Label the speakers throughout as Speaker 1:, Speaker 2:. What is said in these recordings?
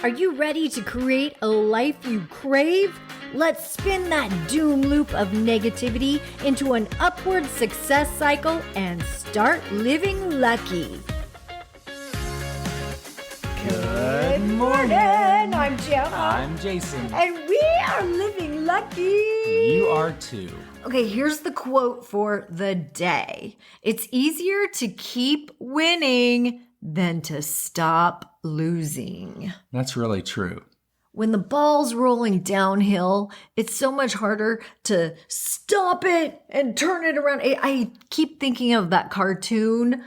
Speaker 1: Are you ready to create a life you crave? Let's spin that doom loop of negativity into an upward success cycle and start living lucky. Good morning. I'm Gianna.
Speaker 2: I'm Jason.
Speaker 1: And we are living lucky.
Speaker 2: You are too.
Speaker 1: Okay, here's the quote for the day. It's easier to keep winning than to stop losing.
Speaker 2: That's really true.
Speaker 1: When the ball's rolling downhill, it's so much harder to stop it and turn it around. I keep thinking of that cartoon.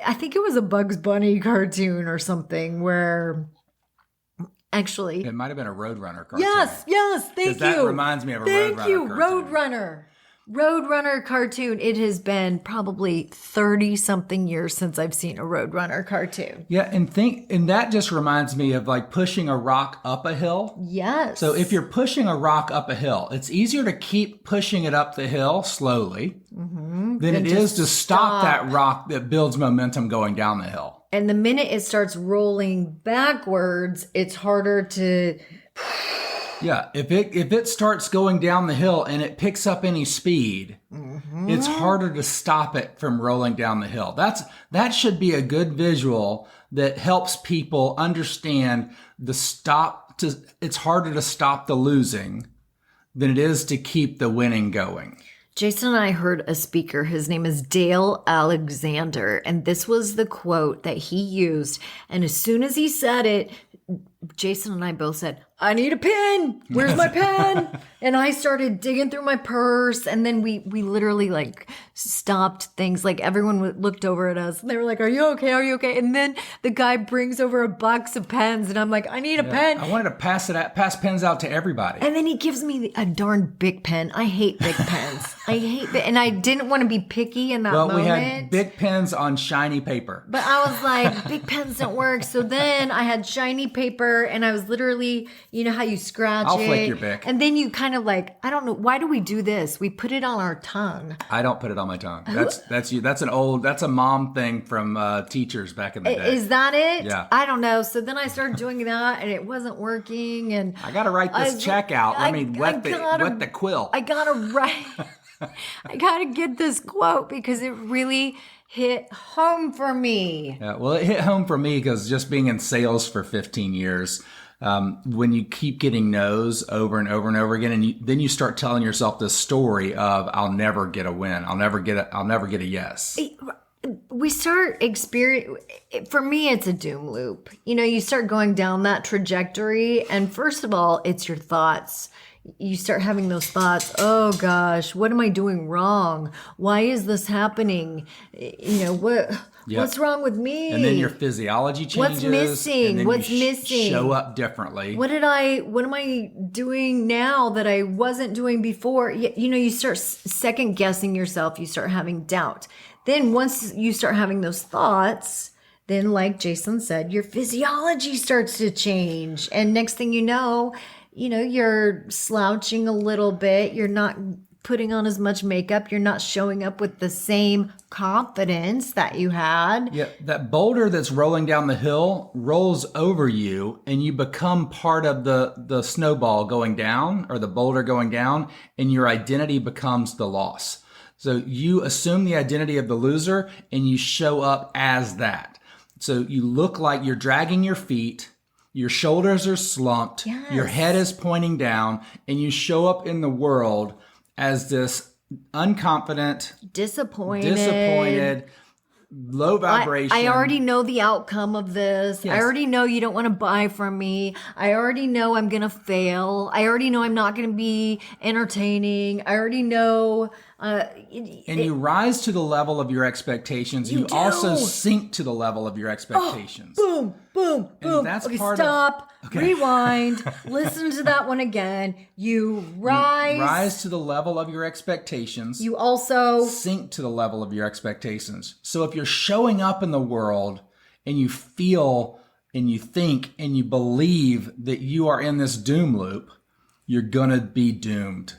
Speaker 1: I think it was a Bugs Bunny cartoon or something where actually...
Speaker 2: It might have been a Roadrunner cartoon.
Speaker 1: Yes, thank you.
Speaker 2: That reminds me of a Roadrunner cartoon.
Speaker 1: Thank you, Roadrunner cartoon. It has been probably 30-something years since I've seen a Roadrunner cartoon.
Speaker 2: Yeah, and that just reminds me of like pushing a rock up a hill.
Speaker 1: Yes.
Speaker 2: So if you're pushing a rock up a hill, it's easier to keep pushing it up the hill slowly than it is to stop that rock that builds momentum going down the hill.
Speaker 1: And the minute it starts rolling backwards, it's harder to...
Speaker 2: Yeah, if it starts going down the hill and it picks up any speed, it's harder to stop it from rolling down the hill. That should be a good visual that helps people understand it's harder to stop the losing than it is to keep the winning going.
Speaker 1: Jason and I heard a speaker, his name is Dale Alexander, and this was the quote that he used. And as soon as he said it, Jason and I both said, I need a pen. Where's my pen? And I started digging through my purse. And then we literally like stopped things. Like everyone looked over at us and they were like, are you okay? Are you okay? And then the guy brings over a box of pens and I'm like, I need a pen.
Speaker 2: I wanted to pass pens out to everybody.
Speaker 1: And then he gives me a darn big pen. I hate big pens. And I didn't want to be picky in that moment.
Speaker 2: We had big pens on shiny paper.
Speaker 1: But I was like, big pens don't work. So then I had shiny paper and I was literally, you know how you scratch
Speaker 2: I'll
Speaker 1: it.
Speaker 2: flick your bic.
Speaker 1: And then you kind of like, I don't know, why do we do this? We put it on our tongue.
Speaker 2: I don't put it on my tongue. That's you. That's a mom thing from teachers back in the day.
Speaker 1: Is that it?
Speaker 2: Yeah.
Speaker 1: I don't know. So then I started doing that and it wasn't working. And
Speaker 2: I got to write this check out. Let me wet the quill.
Speaker 1: I got to write. I got to get this quote because it really hit home for me.
Speaker 2: Yeah, well, it hit home for me because just being in sales for 15 years, when you keep getting no's over and over and over again, and then you start telling yourself this story of I'll never get a win, I'll never get a yes.
Speaker 1: We start for me, it's a doom loop. You know, you start going down that trajectory, and first of all, it's your thoughts. You start having those thoughts, oh gosh, what am I doing wrong? Why is this happening? You know, what's wrong with me?
Speaker 2: And then your physiology changes.
Speaker 1: What's missing?
Speaker 2: And then you
Speaker 1: missing?
Speaker 2: Show up differently.
Speaker 1: What am I doing now that I wasn't doing before? You know, you start second guessing yourself. You start having doubt. Then once you start having those thoughts, then like Jason said, your physiology starts to change. And next thing you know, you're slouching a little bit. You're not putting on as much makeup. You're not showing up with the same confidence that you had.
Speaker 2: Yeah, that boulder that's rolling down the hill rolls over you and you become part of the snowball going down or the boulder going down, and your identity becomes the loss. So you assume the identity of the loser and you show up as that. So you look like you're dragging your feet. Your shoulders are slumped,
Speaker 1: yes.
Speaker 2: Your head is pointing down, and you show up in the world as this unconfident, disappointed, low vibration.
Speaker 1: I already know the outcome of this.
Speaker 2: Yes.
Speaker 1: I already know you don't want to buy from me. I already know I'm going to fail. I already know I'm not going to be entertaining. I already know...
Speaker 2: you rise to the level of your expectations. You also sink to the level of your expectations.
Speaker 1: Boom, boom.
Speaker 2: And that's
Speaker 1: okay,
Speaker 2: part
Speaker 1: stop.
Speaker 2: Okay.
Speaker 1: Rewind. Listen to that one again. You rise
Speaker 2: to the level of your expectations.
Speaker 1: You also
Speaker 2: sink to the level of your expectations. So if you're showing up in the world and you feel and you think and you believe that you are in this doom loop, you're going to be doomed.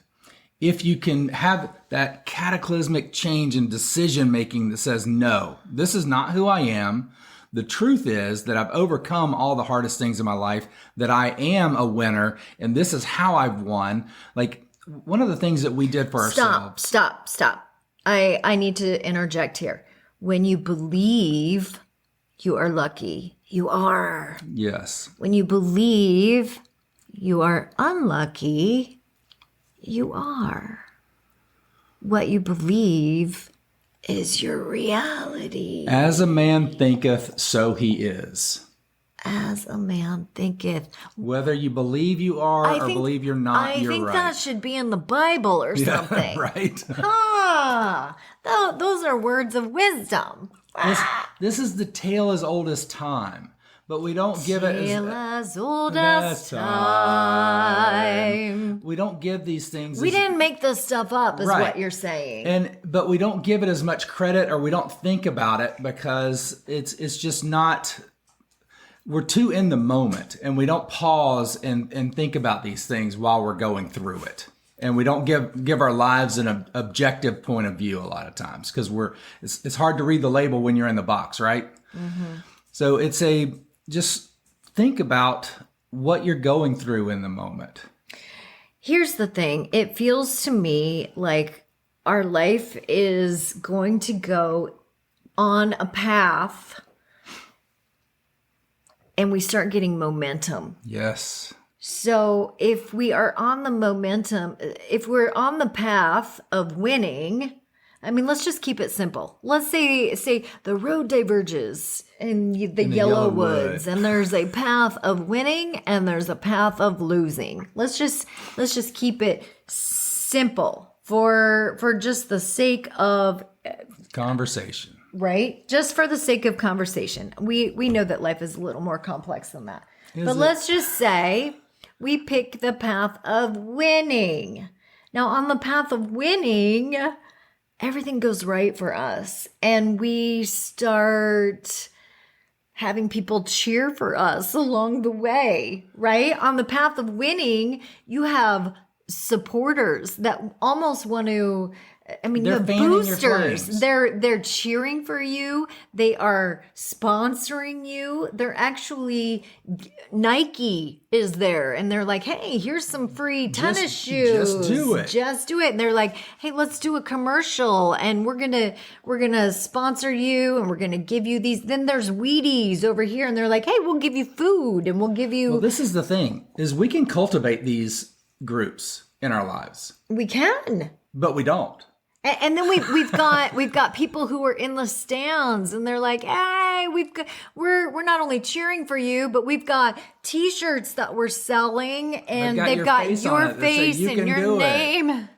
Speaker 2: If you can have that cataclysmic change in decision making that says, no, this is not who I am. The truth is that I've overcome all the hardest things in my life, that I am a winner, and this is how I've won. Like, one of the things that we did for ourselves.
Speaker 1: Stop. I need to interject here. When you believe you are lucky, you are.
Speaker 2: Yes.
Speaker 1: When you believe you are unlucky, you are. What you believe is your reality.
Speaker 2: As a man thinketh, so he is.
Speaker 1: As a man thinketh.
Speaker 2: Whether you believe you are or believe you're not, you're right.
Speaker 1: I think that should be in the Bible or something.
Speaker 2: Right.
Speaker 1: Those are words of wisdom.
Speaker 2: This is the tale as old as time. But we don't give it
Speaker 1: as old as time.
Speaker 2: We don't give these things.
Speaker 1: We didn't make this stuff up, is what you're saying.
Speaker 2: But we don't give it as much credit, or we don't think about it, because it's just not. We're too in the moment, and we don't pause and think about these things while we're going through it. And we don't give our lives an objective point of view a lot of times, because it's hard to read the label when you're in the box, right? Mm-hmm. So just think about what you're going through in the moment.
Speaker 1: Here's the thing. It feels to me like our life is going to go on a path and we start getting momentum.
Speaker 2: Yes.
Speaker 1: So if we are on the momentum, if we're on the path of winning, I mean, let's just keep it simple. Let's say the road diverges in the yellow woods, and there's a path of winning and there's a path of losing. Let's just keep it simple for just the sake of
Speaker 2: conversation.
Speaker 1: Right? Just for the sake of conversation. We know that life is a little more complex than that. Let's just say we pick the path of winning. Now, on the path of winning, everything goes right for us, and we start having people cheer for us along the way, right? On the path of winning, you have supporters that almost want to, I mean,
Speaker 2: they're
Speaker 1: you have boosters. They're cheering for you. They are sponsoring you. They're actually, Nike is there, and they're like, hey, here's some free tennis shoes.
Speaker 2: Just do it.
Speaker 1: Just do it. And they're like, hey, let's do a commercial, and we're gonna sponsor you, and we're gonna give you these. Then there's Wheaties over here, and they're like, hey, we'll give you food, and we'll give you.
Speaker 2: Well, this is the thing: is we can cultivate these groups in our lives.
Speaker 1: We can,
Speaker 2: but we don't.
Speaker 1: And then we've got people who are in the stands, and they're like, hey, we're not only cheering for you, but we've got T-shirts that we're selling, and they've got your face and your name.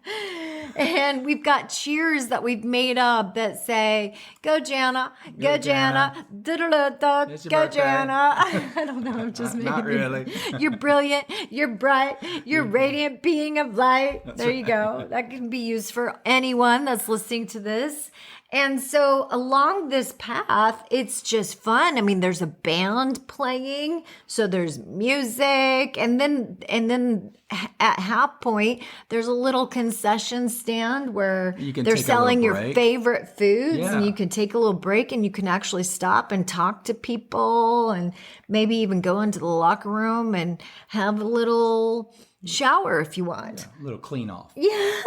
Speaker 1: And we've got cheers that we've made up that say, go Jana, go Jana, da-da-da-da, go Jana. I don't know, I'm just making
Speaker 2: Not really.
Speaker 1: You're brilliant, you're bright, you're radiant being of light. There you go. That can be used for anyone that's listening to this. And so along this path, it's just fun. I mean, there's a band playing, so there's music, and then at half point, there's a little concession stand where they're selling your favorite foods, and you can take a little break, and you can actually stop and talk to people, and maybe even go into the locker room and have a little shower if you want.
Speaker 2: Yeah, a little clean off.
Speaker 1: Yeah.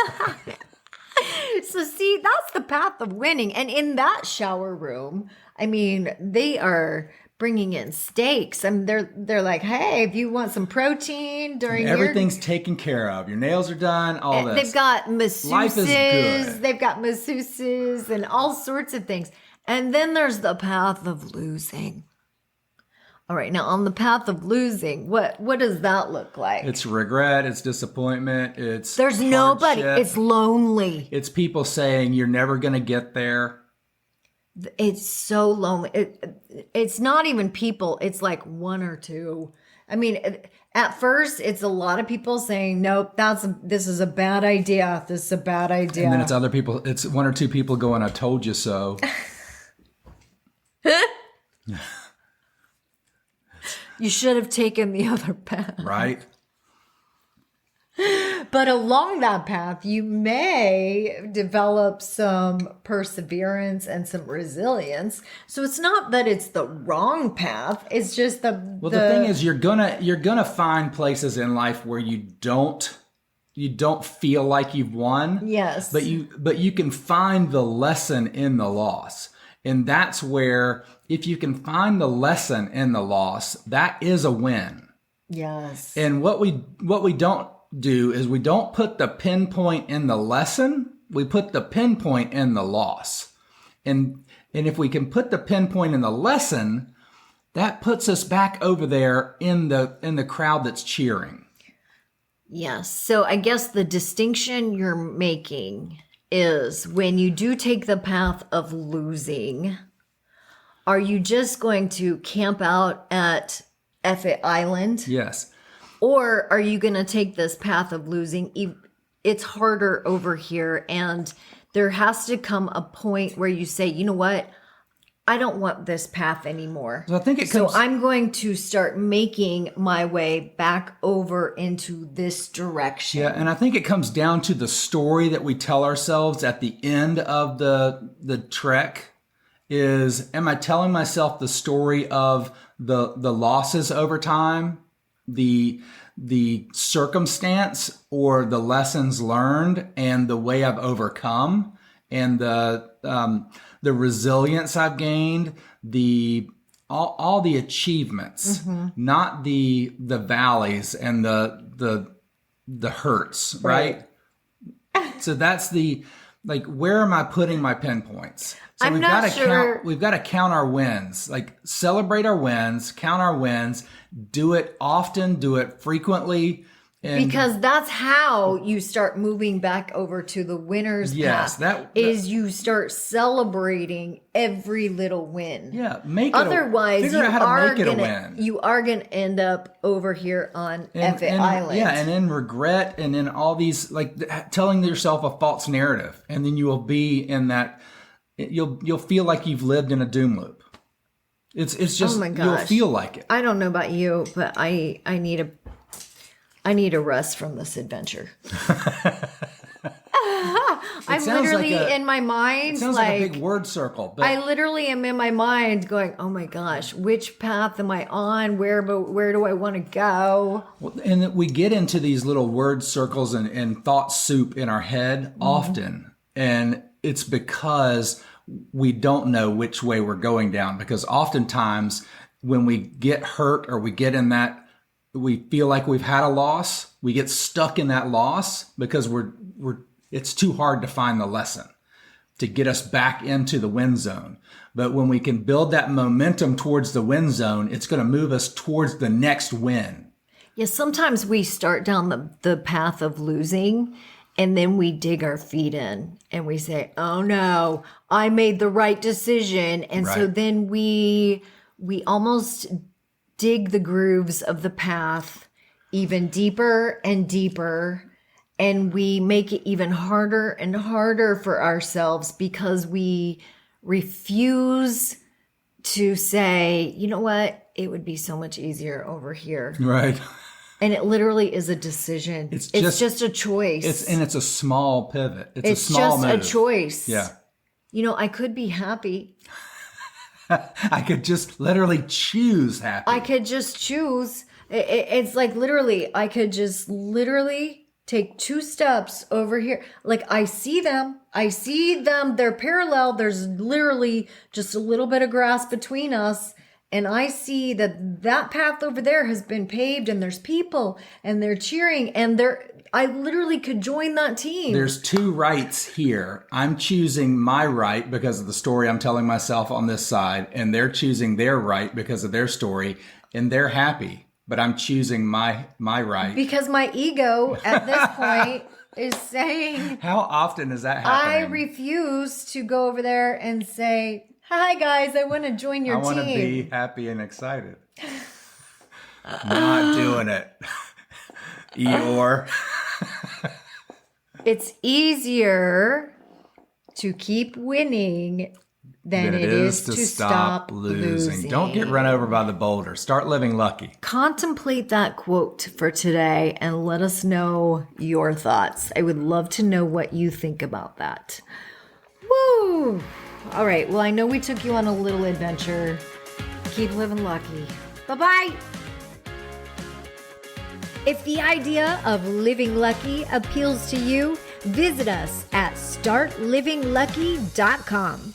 Speaker 1: So see, that's the path of winning. And in that shower room, I mean, they are bringing in steaks. I mean, they're like, hey, if you want some protein during
Speaker 2: everything's taken care of. Your nails are done, all this.
Speaker 1: They've got masseuses.
Speaker 2: Life is good.
Speaker 1: They've got masseuses and all sorts of things. And then there's the path of losing. All right, now on the path of losing, what does that look like?
Speaker 2: It's regret, it's disappointment, it's
Speaker 1: there's
Speaker 2: hardship.
Speaker 1: Nobody, it's lonely.
Speaker 2: It's people saying you're never going to get there.
Speaker 1: It's so lonely. It's not even people, it's like one or two. I mean, at first, it's a lot of people saying, nope, this is a bad idea. This is a bad idea.
Speaker 2: And then it's other people, it's one or two people going, I told you so.
Speaker 1: You should have taken the other path.
Speaker 2: Right.
Speaker 1: But along that path, you may develop some perseverance and some resilience. So it's not that it's the wrong path. It's just the
Speaker 2: thing is, you're gonna find places in life where you don't feel like you've won.
Speaker 1: Yes.
Speaker 2: But you can find the lesson in the loss. And that's where, if you can find the lesson in the loss, that is a win.
Speaker 1: Yes.
Speaker 2: And what we don't do is we don't put the pinpoint in the lesson. We put the pinpoint in the loss. And if we can put the pinpoint in the lesson, that puts us back over there in the crowd that's cheering.
Speaker 1: Yes. So I guess the distinction you're making is when you do take the path of losing, are you just going to camp out at Effet Island?
Speaker 2: Yes.
Speaker 1: Or are you going to take this path of losing? It's harder over here. And there has to come a point where you say, you know what? I don't want this path anymore.
Speaker 2: So I think
Speaker 1: So I'm going to start making my way back over into this direction.
Speaker 2: Yeah, and I think it comes down to the story that we tell ourselves at the end of the trek. Am I telling myself the story of the losses over time, the circumstance, or the lessons learned and the way I've overcome, and the resilience I've gained, all the achievements, not the valleys and the hurts, right? So that's where am I putting my pinpoints? So
Speaker 1: I'm not sure.
Speaker 2: We've got to count our wins, celebrate our wins, count our wins, do it often, do it frequently.
Speaker 1: Because that's how you start moving back over to the winner's path. You start celebrating every little win.
Speaker 2: Yeah,
Speaker 1: Otherwise,
Speaker 2: figure out how to make it a win.
Speaker 1: You are gonna end up over here on Effet Island.
Speaker 2: Yeah, and in regret, and in all these telling yourself a false narrative, and then you will be in that. You'll feel like you've lived in a doom loop. It's just,
Speaker 1: oh my gosh,
Speaker 2: you'll feel like it.
Speaker 1: I don't know about you, but I need a rest from this adventure. I'm literally in my mind.
Speaker 2: It sounds like a big word circle. But
Speaker 1: I literally am in my mind going, oh my gosh, which path am I on? Where do I want to go?
Speaker 2: And we get into these little word circles and thought soup in our head often. And it's because we don't know which way we're going down. Because oftentimes when we get hurt or we get in that, we feel like we've had a loss. We get stuck in that loss because it's too hard to find the lesson to get us back into the win zone. But when we can build that momentum towards the win zone, it's going to move us towards the next win.
Speaker 1: Yeah, sometimes we start down the path of losing and then we dig our feet in and we say, oh no, I made the right decision. And so then we almost dig the grooves of the path even deeper and deeper, and we make it even harder and harder for ourselves because we refuse to say, you know what, it would be so much easier over here.
Speaker 2: Right.
Speaker 1: And it literally is a decision. It's just a choice.
Speaker 2: It's a small pivot. It's a small
Speaker 1: just
Speaker 2: move.
Speaker 1: a choice.
Speaker 2: Yeah.
Speaker 1: You know, I could be happy.
Speaker 2: I could just literally choose happy.
Speaker 1: I could just choose. It's like literally, I could just literally take 2 steps over here. Like I see them. They're parallel. There's literally just a little bit of grass between us. And I see that path over there has been paved and there's people and they're cheering and I literally could join that team.
Speaker 2: There's 2 rights here. I'm choosing my right because of the story I'm telling myself on this side, and they're choosing their right because of their story, and they're happy. But I'm choosing my right.
Speaker 1: Because my ego at this point is saying,
Speaker 2: how often is that happening?
Speaker 1: I refuse to go over there and say, hi guys, I want to join your team.
Speaker 2: I want to be happy and excited. Not doing it. Eeyore.
Speaker 1: It's easier to keep winning than it is to stop losing.
Speaker 2: Don't get run over by the boulder. Start living lucky.
Speaker 1: Contemplate that quote for today and let us know your thoughts. I would love to know what you think about that. Woo! All right. Well, I know we took you on a little adventure. Keep living lucky. Bye-bye. If the idea of living lucky appeals to you, visit us at startlivinglucky.com.